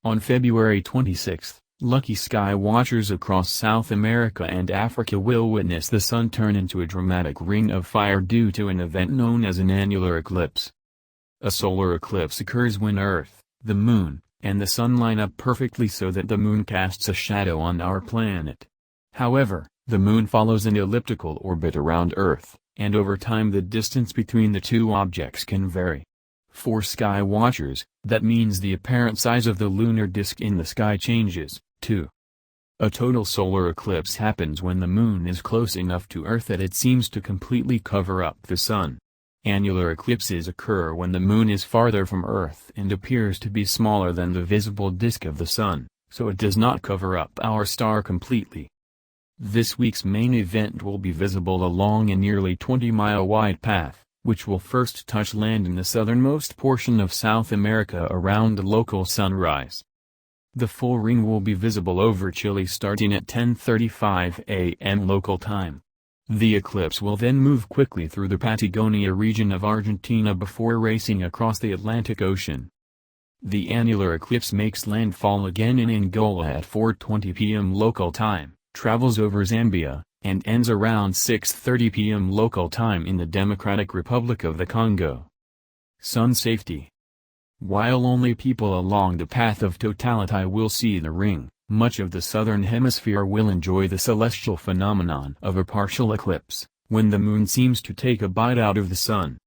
On February 26, lucky sky watchers across South America and Africa will witness the sun turn into a dramatic ring of fire due to an event known as an annular eclipse. A solar eclipse occurs when Earth, the Moon, and the Sun line up perfectly so that the Moon casts a shadow on our planet. However, the Moon follows an elliptical orbit around Earth, and over time the distance between the two objects can vary. For sky watchers, that means the apparent size of the lunar disk in the sky changes, too. A total solar eclipse happens when the Moon is close enough to Earth that it seems to completely cover up the Sun. Annular eclipses occur when the Moon is farther from Earth and appears to be smaller than the visible disk of the Sun, so it does not cover up our star completely. This week's main event will be visible along a nearly 20-mile wide path, which will first touch land in the southernmost portion of South America around local sunrise. The full ring will be visible over Chile starting at 10:35 a.m. local time. The eclipse will then move quickly through the Patagonia region of Argentina before racing across the Atlantic Ocean. The annular eclipse makes landfall again in Angola at 4:20 p.m. local time, travels over Zambia, and ends around 6:30 p.m. local time in the Democratic Republic of the Congo. Sun safety. While only people along the path of totality will see the ring, much of the southern hemisphere will enjoy the celestial phenomenon of a partial eclipse, when the Moon seems to take a bite out of the Sun.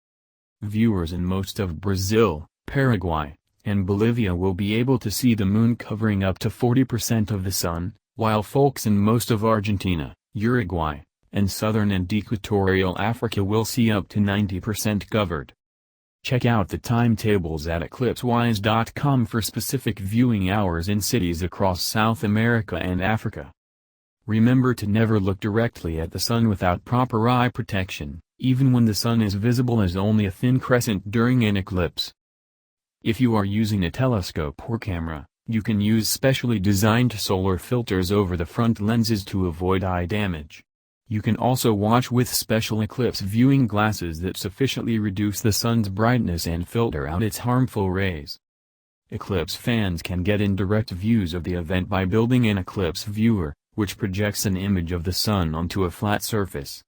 Viewers in most of Brazil, Paraguay, and Bolivia will be able to see the Moon covering up to 40% of the Sun, while folks in most of Argentina, Uruguay, and southern and equatorial Africa will see up to 90% covered. Check out the timetables at eclipsewise.com for specific viewing hours in cities across South America and Africa. Remember to never look directly at the Sun without proper eye protection, even when the Sun is visible as only a thin crescent during an eclipse. If you are using a telescope or camera, you can use specially designed solar filters over the front lenses to avoid eye damage. You can also watch with special eclipse viewing glasses that sufficiently reduce the Sun's brightness and filter out its harmful rays. Eclipse fans can get indirect views of the event by building an eclipse viewer, which projects an image of the Sun onto a flat surface.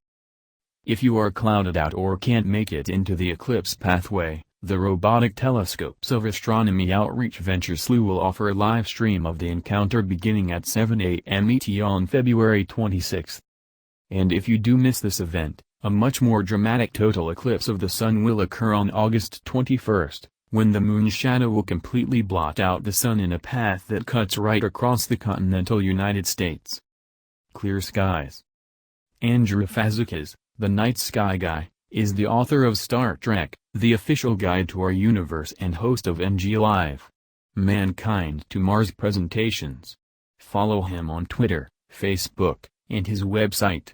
If you are clouded out or can't make it into the eclipse pathway, the Robotic Telescopes of Astronomy Outreach Venture SLU will offer a live stream of the encounter beginning at 7 a.m. ET on February 26. And if you do miss this event, a much more dramatic total eclipse of the Sun will occur on August 21, when the Moon's shadow will completely blot out the Sun in a path that cuts right across the continental United States. Clear skies. Andrew Fazekas, the night sky guy, is the author of Star Trek, the official guide to our universe and host of NG Live, Mankind to Mars presentations. Follow him on Twitter, Facebook, and his website,